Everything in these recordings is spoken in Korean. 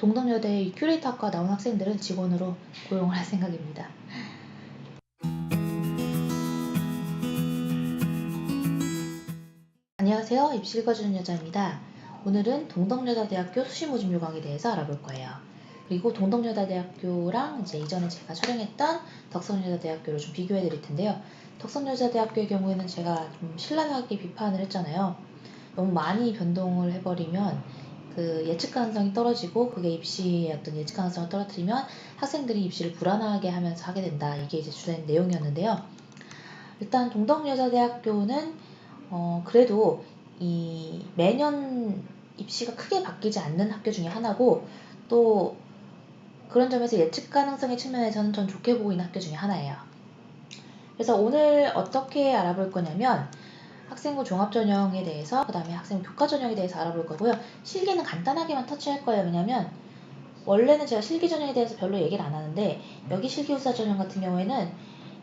동덕여대 큐레이터학과 나온 학생들은 직원으로 고용을 할 생각입니다. 안녕하세요. 입시 읽어주는 여자입니다. 오늘은 동덕여자대학교 수시모집 요강에 대해서 알아볼 거예요. 그리고 동덕여자대학교랑 이전에 제가 촬영했던 덕성여자대학교를 좀 비교해 드릴 텐데요. 덕성여자대학교의 경우에는 제가 좀 신랄하게 비판을 했잖아요. 너무 많이 변동을 해버리면 그 예측 가능성이 떨어지고 그게 입시의 어떤 예측 가능성을 떨어뜨리면 학생들이 입시를 불안하게 하면서 하게 된다. 이게 이제 주된 내용이었는데요. 일단 동덕여자대학교는 그래도 이 매년 입시가 크게 바뀌지 않는 학교 중에 하나고 또 그런 점에서 예측 가능성의 측면에서는 전 좋게 보고 있는 학교 중에 하나예요. 그래서 오늘 어떻게 알아볼 거냐면 학생부 종합전형에 대해서 그 다음에 학생부 교과전형에 대해서 알아볼 거고요. 실기는 간단하게만 터치할 거예요. 왜냐면 원래는 제가 실기전형에 대해서 별로 얘기를 안 하는데 여기 실기우사전형 같은 경우에는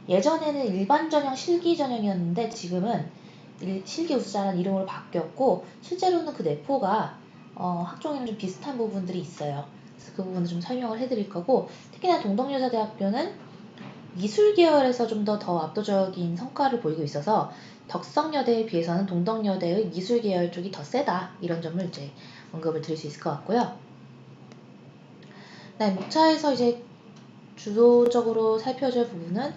예전에는 일반전형 실기전형이었는데 지금은 실기우사라는 이름으로 바뀌었고 실제로는 그 내포가 학종이랑 좀 비슷한 부분들이 있어요. 그래서 그 부분을 좀 설명을 해드릴 거고 특히나 동덕여자대학교는 미술 계열에서 좀 더 압도적인 성과를 보이고 있어서 덕성여대에 비해서는 동덕여대의 미술 계열 쪽이 더 세다 이런 점을 이제 언급을 드릴 수 있을 것 같고요. 네, 목차에서 이제 주도적으로 살펴줄 부분은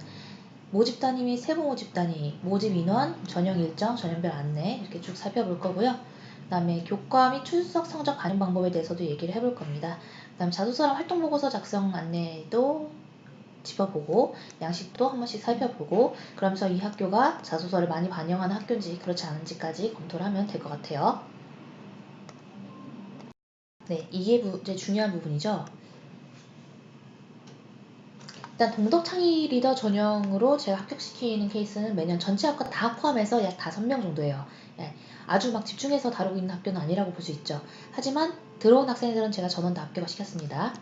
모집 단위 및 세부 모집 단위, 모집 인원, 전형 일정, 전형별 안내 이렇게 쭉 살펴볼 거고요. 그 다음에 교과 및 출석 성적 반영 방법에 대해서도 얘기를 해볼 겁니다. 그 다음 자소서랑 활동보고서 작성 안내도 짚어보고 양식도 한 번씩 살펴보고 그러면서 이 학교가 자소서를 많이 반영하는 학교인지 그렇지 않은지까지 검토를 하면 될 것 같아요. 네, 이게 이제 중요한 부분이죠. 일단 동덕창의 리더 전형으로 제가 합격시키는 케이스는 매년 전체 학과 다 포함해서 약 5명 정도예요. 예, 아주 막 집중해서 다루고 있는 학교는 아니라고 볼 수 있죠. 하지만 들어온 학생들은 제가 전원 다 합격을 시켰습니다.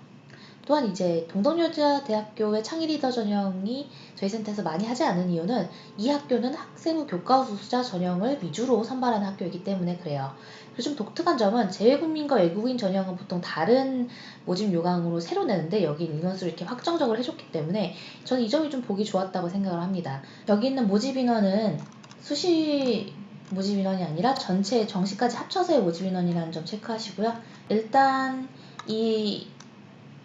또한 이제 동덕여자대학교의 창의 리더 전형이 저희 센터에서 많이 하지 않은 이유는 이 학교는 학생부 교과 우수자 전형을 위주로 선발하는 학교이기 때문에 그래요. 그리고 좀 독특한 점은 재외국민과 외국인 전형은 보통 다른 모집 요강으로 새로 내는데 여기 인원수를 이렇게 확정적으로 해줬기 때문에 저는 이 점이 좀 보기 좋았다고 생각을 합니다. 여기 있는 모집 인원은 수시 모집 인원이 아니라 전체 정시까지 합쳐서의 모집 인원이라는 점 체크하시고요. 일단 이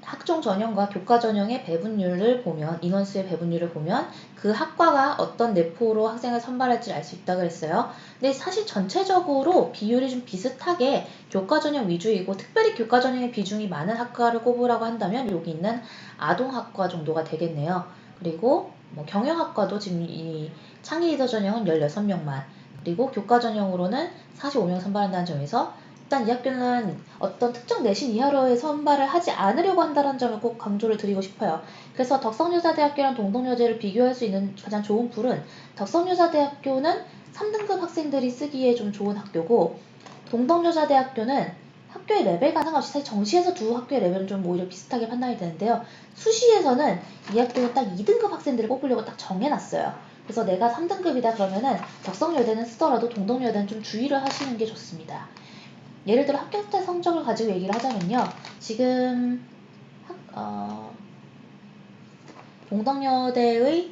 학종 전형과 교과 전형의 배분율을 보면 인원수의 배분율을 보면 그 학과가 어떤 내포로 학생을 선발할지 알 수 있다고 했어요. 근데 사실 전체적으로 비율이 좀 비슷하게 교과 전형 위주이고 특별히 교과 전형의 비중이 많은 학과를 꼽으라고 한다면 여기 있는 아동학과 정도가 되겠네요. 그리고 뭐 경영학과도 지금 이 창의 리더 전형은 16명만 그리고 교과 전형으로는 45명 선발한다는 점에서 일단 이 학교는 어떤 특정 내신 이하로의 선발을 하지 않으려고 한다는 점을 꼭 강조를 드리고 싶어요. 그래서 덕성여자대학교랑 동덕여대를 비교할 수 있는 가장 좋은 풀은 덕성여자대학교는 3등급 학생들이 쓰기에 좀 좋은 학교고 동덕여자대학교는 학교의 레벨과 상관없이 사실 정시에서 두 학교의 레벨은 좀 오히려 비슷하게 판단이 되는데요. 수시에서는 이 학교는 딱 2등급 학생들을 뽑으려고 딱 정해놨어요. 그래서 내가 3등급이다 그러면은 덕성여대는 쓰더라도 동덕여대는 좀 주의를 하시는 게 좋습니다. 예를 들어 합격 때 성적을 가지고 얘기를 하자면요. 지금 동덕여대의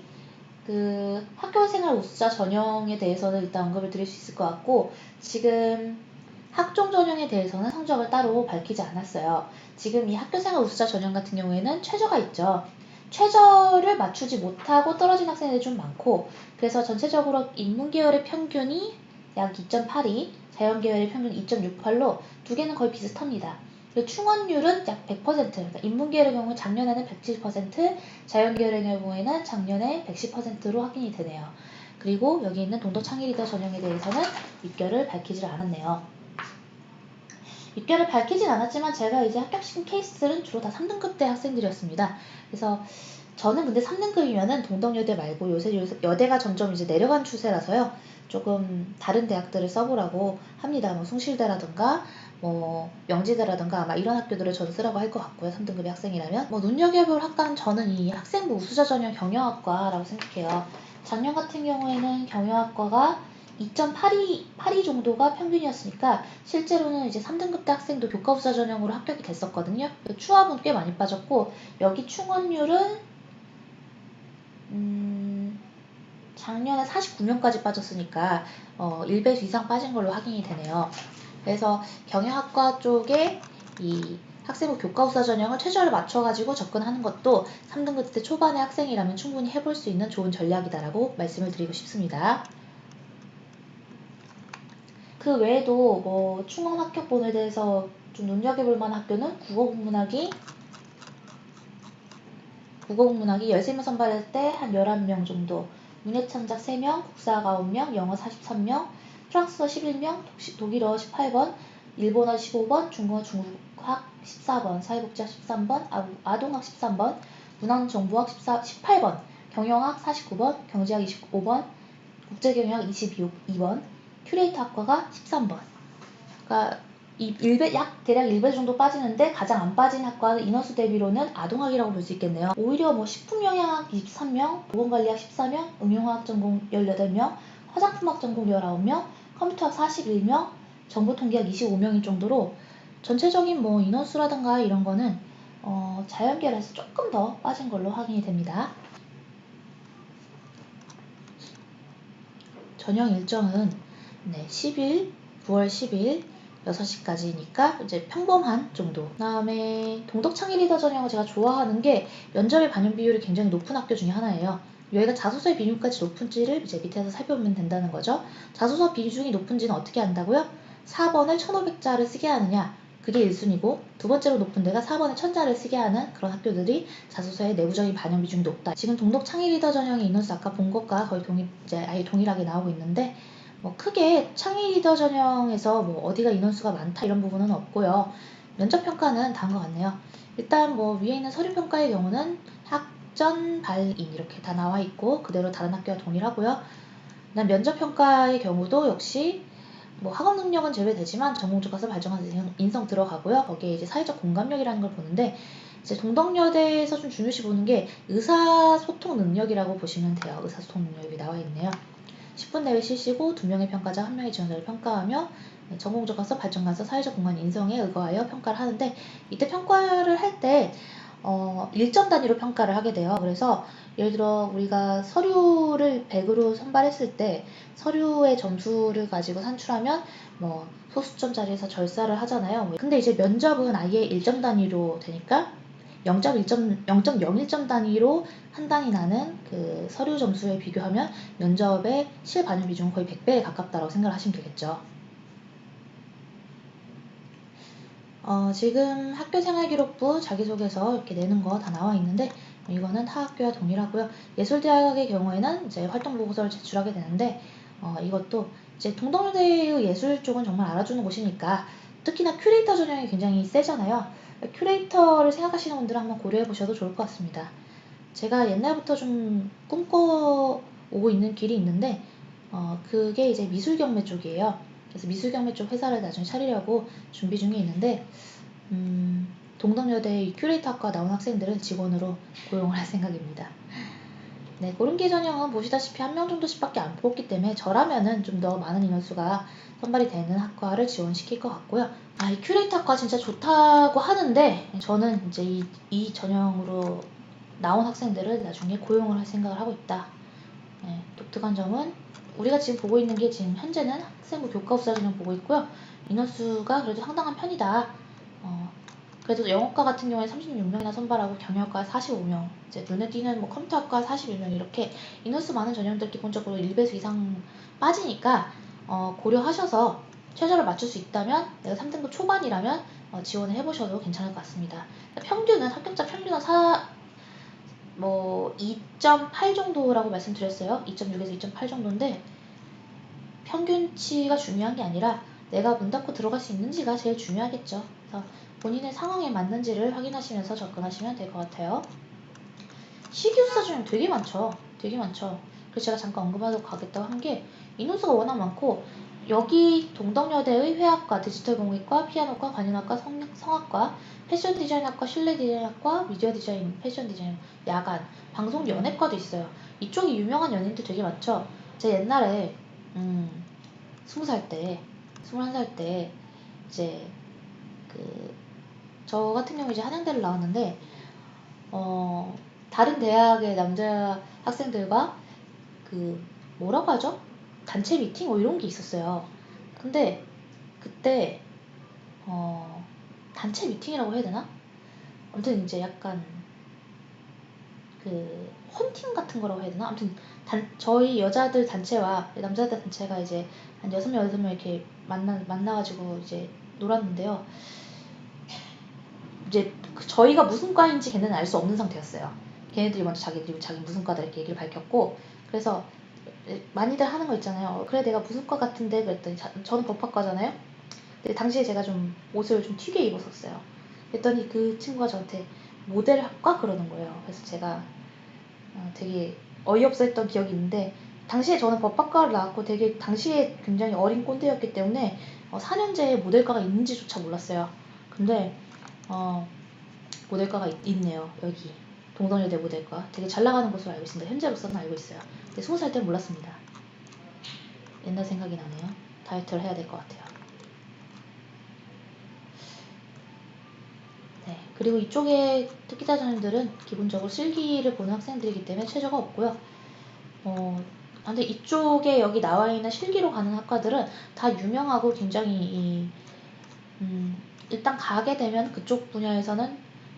그 학교생활 우수자 전형에 대해서는 일단 언급을 드릴 수 있을 것 같고 지금 학종 전형에 대해서는 성적을 따로 밝히지 않았어요. 지금 이 학교생활 우수자 전형 같은 경우에는 최저가 있죠. 최저를 맞추지 못하고 떨어진 학생들이 좀 많고 그래서 전체적으로 인문계열의 평균이 약 2.82, 자연계열의 평균 2.68로 두 개는 거의 비슷합니다. 그리고 충원율은 약 100%, 그러니까 인문계열의 경우 작년에는 107%, 자연계열의 경우에는 작년에 110%로 확인이 되네요. 그리고 여기 있는 동덕창의 리더 전형에 대해서는 입결을 밝히질 않았네요. 입결을 밝히진 않았지만 제가 이제 합격시킨 케이스들은 주로 다 3등급대 학생들이었습니다. 그래서 저는 근데 3등급이면은 동덕여대 말고 요새 여대가 점점 이제 내려간 추세라서요. 조금 다른 대학들을 써보라고 합니다. 뭐 숭실대라든가 뭐 명지대라든가 아마 이런 학교들을 저는 쓰라고 할 것 같고요. 3등급의 학생이라면 뭐 눈여겨볼 학과는 저는 이 학생부 우수자 전형 경영학과라고 생각해요. 작년 같은 경우에는 경영학과가 2.82 정도가 평균이었으니까 실제로는 이제 3등급 대 학생도 교과후사 전형으로 합격이 됐었거든요. 추합은 꽤 많이 빠졌고 여기 충원율은 작년에 49명까지 빠졌으니까 1배수 이상 빠진 걸로 확인이 되네요. 그래서 경영학과 쪽에 이 학생부 교과후사 전형을 최저를 맞춰가지고 접근하는 것도 3등급 때 초반의 학생이라면 충분히 해볼 수 있는 좋은 전략이다라고 말씀을 드리고 싶습니다. 그 외에도 뭐 충원 합격본에 대해서 좀 눈여겨볼 만한 학교는 국어국문학이 13명 선발할 때 한 11명 정도, 문예창작 3명, 국사학 9명, 영어 43명, 프랑스어 11명, 독일어 18번, 일본어 15번, 중국어 중국학 14번, 사회복지학 13번, 아동학 13번, 문헌정보학 18번, 경영학 49번, 경제학 25번, 국제경영학 22번, 큐레이터 학과가 13번. 그러니까 대략 1배 정도 빠지는데 가장 안 빠진 학과는 인원수 대비로는 아동학이라고 볼 수 있겠네요. 오히려 뭐 식품영양학 23명, 보건관리학 14명, 응용화학 전공 18명, 화장품학 전공 19명, 컴퓨터학 41명, 정보통계학 25명일 정도로 전체적인 뭐 인원수라든가 이런 거는 자연계열에서 조금 더 빠진 걸로 확인이 됩니다. 전형 일정은 9월 10일 6시까지니까 이제 평범한 정도. 그다음에 동덕창의 리더 전형을 제가 좋아하는 게 면접의 반영 비율이 굉장히 높은 학교 중에 하나예요. 여기가 자소서의 비중까지 높은지를 이제 밑에서 살펴보면 된다는 거죠. 자소서 비중이 높은지는 어떻게 안다고요? 4번을 1500자를 쓰게 하느냐, 그게 1순위고 두 번째로 높은 데가 4번에 1000자를 쓰게 하는 그런 학교들이 자소서의 내부적인 반영 비중이 높다. 지금 동덕 창의 리더 전형의 인원수 아까 본 것과 거의 아예 동일하게 나오고 있는데 뭐 크게 창의 리더 전형에서 뭐 어디가 인원수가 많다 이런 부분은 없고요. 면접 평가는 다른 것 같네요. 일단 뭐 위에 있는 서류 평가의 경우는 학전, 발인 이렇게 다 나와 있고 그대로 다른 학교와 동일하고요. 그다음 면접 평가의 경우도 역시 뭐 학업 능력은 제외되지만 전공조과서 발전한 인성 들어가고요. 거기에 이제 사회적 공감력이라는 걸 보는데 이제 동덕여대에서 좀 중요시 보는 게 의사소통 능력이라고 보시면 돼요. 의사소통 능력이 나와 있네요. 10분 내외 실시고 2명의 평가자 1명의 지원자를 평가하며 전공조과서 발전가서 사회적 공간 인성에 의거하여 평가를 하는데 이때 평가를 할 때 1점 단위로 평가를 하게 돼요. 그래서 예를 들어 우리가 서류를 100으로 선발했을 때 서류의 점수를 가지고 산출하면 뭐 소수점짜리에서 절사를 하잖아요. 근데 이제 면접은 아예 1점 단위로 되니까 0.01점 단위로 판단이 나는 그 서류 점수에 비교하면 면접의 실반영 비중은 거의 100배에 가깝다고 생각을 하시면 되겠죠. 지금 학교생활기록부 자기소개서 이렇게 내는 거 다 나와 있는데 이거는 타 학교와 동일하고요. 예술대학의 경우에는 이제 활동보고서를 제출하게 되는데 이것도 이제 동덕여대의 예술 쪽은 정말 알아주는 곳이니까 특히나 큐레이터 전형이 굉장히 세잖아요. 큐레이터를 생각하시는 분들은 한번 고려해 보셔도 좋을 것 같습니다. 제가 옛날부터 좀 꿈꿔오고 있는 길이 있는데 그게 이제 미술경매 쪽이에요. 그래서 미술경매 쪽 회사를 나중에 차리려고 준비 중에 있는데 동덕여대 큐레이터학과 나온 학생들은 직원으로 고용을 할 생각입니다. 네, 고른기 전형은 보시다시피 1명 정도씩밖에 안 뽑기 때문에 저라면은 좀 더 많은 인원수가 선발이 되는 학과를 지원시킬 것 같고요. 이 큐레이터 학과 진짜 좋다고 하는데 저는 이제 이 전형으로 나온 학생들을 나중에 고용을 할 생각을 하고 있다. 네, 독특한 점은 우리가 지금 보고 있는 게 지금 현재는 학생부 교과후사 전형 보고 있고요. 인원수가 그래도 상당한 편이다. 그래도 영어과 같은 경우에 36명이나 선발하고 경영학과 45명, 이제 눈에 띄는 뭐 컴퓨터학과 41명 이렇게 인원수 많은 전형들 기본적으로 1배수 이상 빠지니까 고려하셔서 최저를 맞출 수 있다면 내가 3등급 초반이라면 지원을 해보셔도 괜찮을 것 같습니다. 평균은 합격자 평균은 2.8 정도라고 말씀드렸어요. 2.6에서 2.8 정도인데 평균치가 중요한 게 아니라 내가 문 닫고 들어갈 수 있는지가 제일 중요하겠죠. 그래서 본인의 상황에 맞는지를 확인하시면서 접근하시면 될 것 같아요. 시기후사 중에 되게 많죠. 되게 많죠. 그래서 제가 잠깐 언급하려고 가겠다고 한 게 인원수가 워낙 많고 여기 동덕여대의 회학과, 디지털공학과, 피아노과, 관현악과, 성악과, 패션디자인학과, 실내디자인학과, 미디어디자인, 패션디자인, 야간, 방송연예과도 있어요. 이쪽이 유명한 연예인들 되게 많죠. 제가 옛날에 20살 때, 21살 때 이제 저 같은 경우 이제 한양대를 나왔는데 다른 대학의 남자 학생들과 뭐라고 하죠? 단체 미팅 이런 게 있었어요. 근데 그때 단체 미팅이라고 해야 되나? 아무튼 이제 약간 헌팅 같은 거라고 해야 되나? 아무튼 저희 여자들 단체와 남자들 단체가 이제 한 6명, 8명 이렇게 만나가지고 이제 놀았는데요. 이제 저희가 무슨 과인지 걔네는 알 수 없는 상태였어요. 걔네들이 먼저 자기 무슨 과다 이렇게 얘기를 밝혔고, 그래서 많이들 하는 거 있잖아요. 그래 내가 무슨 과 같은데 그랬더니 저는 법학과잖아요. 근데 당시에 제가 좀 옷을 좀 튀게 입었었어요. 그랬더니 그 친구가 저한테 모델학과 그러는 거예요. 그래서 제가 되게 어이없어 했던 기억이 있는데, 당시에 저는 법학과를 나왔고 되게 당시에 굉장히 어린 꼰대였기 때문에 4년제에 모델과가 있는지조차 몰랐어요. 근데 모델과가 있네요. 여기 동덕여대 모델과 되게 잘 나가는 곳으로 알고 있습니다. 현재로서는 알고 있어요. 근데 20살 때 몰랐습니다. 옛날 생각이 나네요. 다이어트를 해야 될 것 같아요. 네, 그리고 이쪽에 특기자전들은 기본적으로 실기를 보는 학생들이기 때문에 최저가 없고요. 근데 이쪽에 여기 나와 있는 실기로 가는 학과들은 다 유명하고 굉장히 일단 가게 되면 그쪽 분야에서는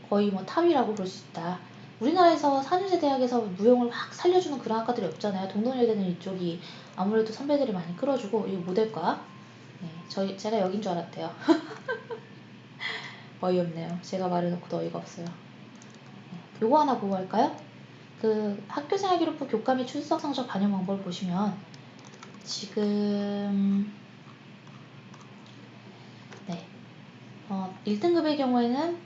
거의 뭐 탑이라고 볼 수 있다. 우리나라에서 4년제 대학에서 무용을 확 살려주는 그런 학과들이 없잖아요. 동덕여대는 이쪽이 아무래도 선배들이 많이 끌어주고, 이 모델과 제가 여긴 줄 알았대요. 어이없네요. 제가 말해놓고도 어이가 없어요. 요거 하나 보고 할까요? 학교생활기록부 교과 및 출석 성적 반영 방법을 보시면 지금 1등급의 경우에는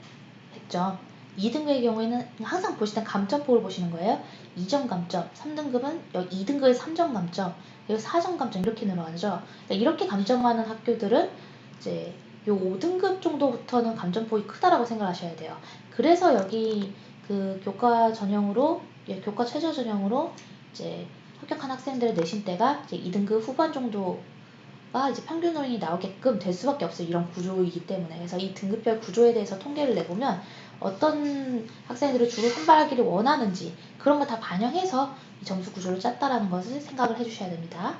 100점, 2등급의 경우에는 항상 보실 땐 감점폭을 보시는 거예요. 2점 감점, 3등급은 2등급에 3점 감점, 그리고 4점 감점 이렇게 늘어나죠. 이렇게 감점하는 학교들은 이제 요 5등급 정도부터는 감점폭이 크다라고 생각하셔야 돼요. 그래서 여기 교과 전형으로, 교과 최저 전형으로 이제 합격한 학생들의 내신대가 이제 2등급 후반 정도가 이제 평균호인이 나오게끔 될 수밖에 없어요. 이런 구조이기 때문에. 그래서 이 등급별 구조에 대해서 통계를 내보면 어떤 학생들을 주로 선발하기를 원하는지 그런 거 다 반영해서 이 점수 구조를 짰다라는 것을 생각을 해주셔야 됩니다.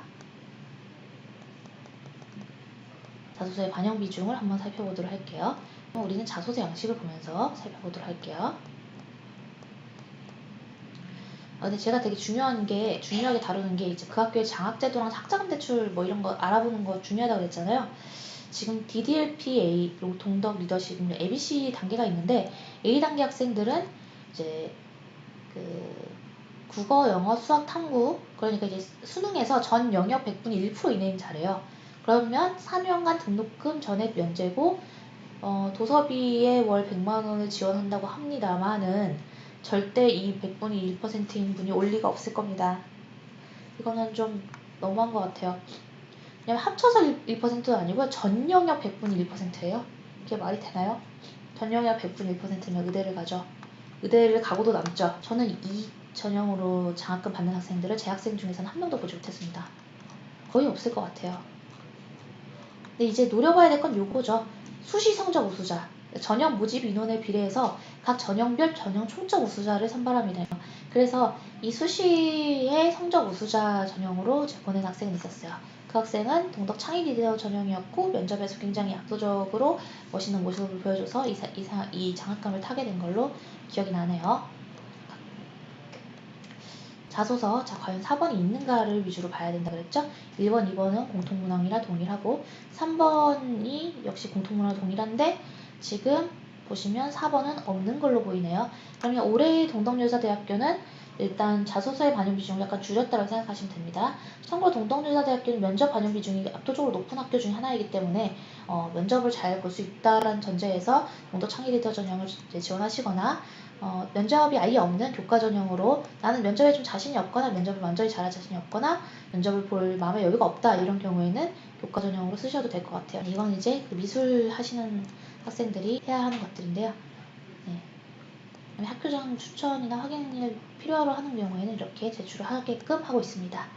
자소서의 반영 비중을 한번 살펴보도록 할게요. 우리는 자소서 양식을 보면서 살펴보도록 할게요. 근데 제가 되게 중요하게 다루는 게 이제 그 학교의 장학제도랑 학자금 대출 뭐 이런 거 알아보는 거 중요하다고 그랬잖아요. 지금 DDLP A, 그리고 동덕 리더십, ABC 단계가 있는데, A 단계 학생들은 이제 국어, 영어, 수학, 탐구, 그러니까 이제 수능에서 전 영역 100분의 1% 이내면 잘해요. 그러면 3년간 등록금 전액 면제고 도서비에 월 100만 원을 지원한다고 합니다만은 절대 이 100분의 1%인 분이 올 리가 없을 겁니다. 이거는 좀 너무한 것 같아요. 왜냐면 합쳐서 1%도 아니고요. 전 영역 100분의 1%예요. 이게 말이 되나요? 전 영역 100분의 1%면 의대를 가죠. 의대를 가고도 남죠. 저는 이 전형으로 장학금 받는 학생들을 제 학생 중에서는 한 명도 보지 못했습니다. 거의 없을 것 같아요. 근데 이제 노려봐야 될 건 요거죠. 수시 성적 우수자. 전형 모집 인원에 비례해서 각 전형별 전형 총점 우수자를 선발합니다. 그래서 이 수시의 성적 우수자 전형으로 제 보낸 학생이 있었어요. 그 학생은 동덕 창의 리더 전형이었고, 면접에서 굉장히 압도적으로 멋있는 모습을 보여줘서 이 장학금을 타게 된 걸로 기억이 나네요. 자소서, 과연 4번이 있는가를 위주로 봐야 된다 그랬죠? 1번, 2번은 공통문항이라 동일하고 3번이 역시 공통문항 동일한데, 지금 보시면 4번은 없는 걸로 보이네요. 그러면 올해의 동덕여자대학교는 일단 자소서의 반영 비중을 약간 줄였다고 생각하시면 됩니다. 참고로 동덕여자대학교는 면접 반영 비중이 압도적으로 높은 학교 중에 하나이기 때문에 면접을 잘 볼 수 있다는 전제에서 동덕 창의 리더 전형을 지원하시거나, 면접이 아예 없는 교과 전형으로 나는 면접에 좀 자신이 없거나 면접을 완전히 잘할 자신이 없거나 면접을 볼 마음의 여유가 없다, 이런 경우에는 교과 전형으로 쓰셔도 될 것 같아요. 이건 이제 미술 하시는 학생들이 해야 하는 것들인데요. 학교장 추천이나 확인을 필요로 하는 경우에는 이렇게 제출을 하게끔 하고 있습니다.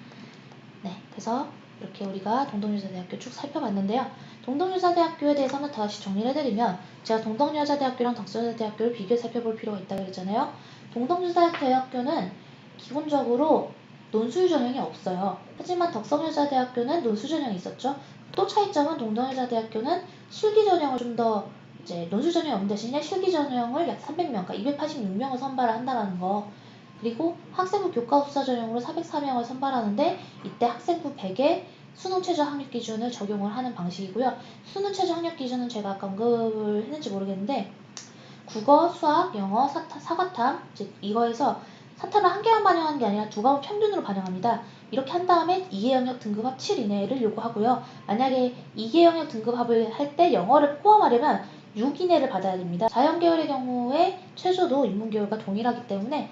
그래서 이렇게 우리가 동덕여자대학교 쭉 살펴봤는데요. 동덕여자대학교에 대해서 한번 다시 정리를 해드리면 제가 동덕여자대학교랑 덕성여자대학교를 비교해 살펴볼 필요가 있다고 그랬잖아요. 동덕여자대학교는 기본적으로 논술 전형이 없어요. 하지만 덕성여자대학교는 논술 전형이 있었죠. 또 차이점은 동덕여자대학교는 실기 전형을 좀 더 이제 논술 전형이 없는 대신에 실기 전형을 약 300명, 그러니까 286명을 선발을 한다는 거. 그리고 학생부 교과수사 전형으로 404명을 선발하는데 이때 학생부 100에 수능 최저 학력 기준을 적용을 하는 방식이고요. 수능 최저 학력 기준은 제가 아까 언급을 했는지 모르겠는데 국어, 수학, 영어, 사과탐 이거에서 사탐을 한 개만 반영하는 게 아니라 두 과목 평균으로 반영합니다. 이렇게 한 다음에 2개 영역 등급합 7 이내를 요구하고요. 만약에 2개 영역 등급합을 할 때 영어를 포함하려면 6 이내를 받아야 됩니다. 자연계열의 경우에 최저도 인문계열과 동일하기 때문에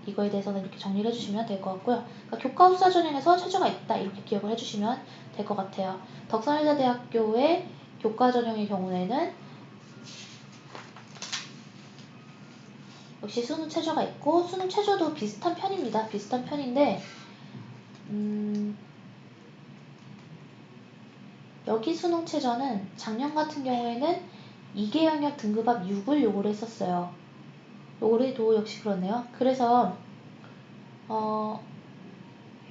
이거에 대해서는 이렇게 정리를 해주시면 될 것 같고요. 그러니까 교과수사 전형에서 최저가 있다 이렇게 기억을 해주시면 될 것 같아요. 덕성여자대학교의 교과 전형의 경우에는 역시 수능 최저가 있고 수능 최저도 비슷한 편입니다. 비슷한 편인데 여기 수능 최저는 작년 같은 경우에는 2개 영역 등급합 6을 요구를 했었어요. 올해도 역시 그렇네요. 그래서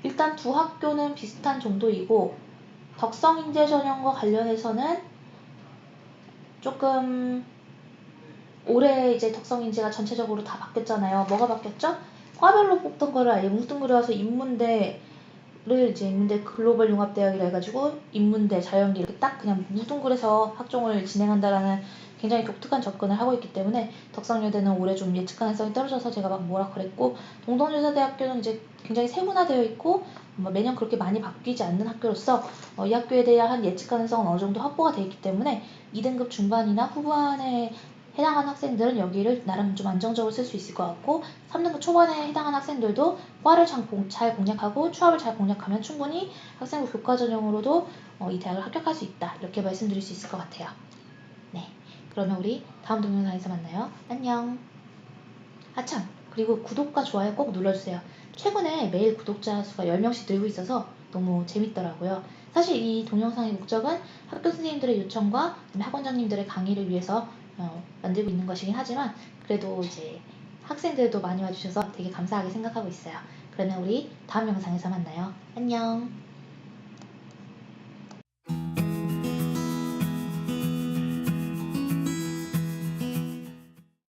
일단 두 학교는 비슷한 정도이고 덕성인재 전형과 관련해서는 조금 올해 이제 덕성인재가 전체적으로 다 바뀌었잖아요. 뭐가 바뀌었죠? 과별로 뽑던 거를 아예 뭉뚱그려서 인문대를 이제 인문대 글로벌 융합대학이라 해가지고 인문대 자연계 이렇게 딱 그냥 뭉뚱그려서 학종을 진행한다라는 굉장히 독특한 접근을 하고 있기 때문에 덕성여대는 올해 좀 예측 가능성이 떨어져서 제가 막 뭐라 그랬고 동덕여자대학교는 이제 굉장히 세분화되어 있고 매년 그렇게 많이 바뀌지 않는 학교로서 이 학교에 대한 예측 가능성은 어느 정도 확보가 되어 있기 때문에 2등급 중반이나 후반에 해당하는 학생들은 여기를 나름 좀 안정적으로 쓸 수 있을 것 같고 3등급 초반에 해당하는 학생들도 과를 잘 공략하고 추합을 잘 공략하면 충분히 학생부 교과 전형으로도 이 대학을 합격할 수 있다 이렇게 말씀드릴 수 있을 것 같아요. 네, 그러면 우리 다음 동영상에서 만나요. 안녕. 아참, 그리고 구독과 좋아요 꼭 눌러주세요. 최근에 매일 구독자 수가 10명씩 늘고 있어서 너무 재밌더라고요. 사실 이 동영상의 목적은 학교 선생님들의 요청과 학원장님들의 강의를 위해서 만들고 있는 것이긴 하지만 그래도 이제 학생들도 많이 와주셔서 되게 감사하게 생각하고 있어요. 그러면 우리 다음 영상에서 만나요. 안녕.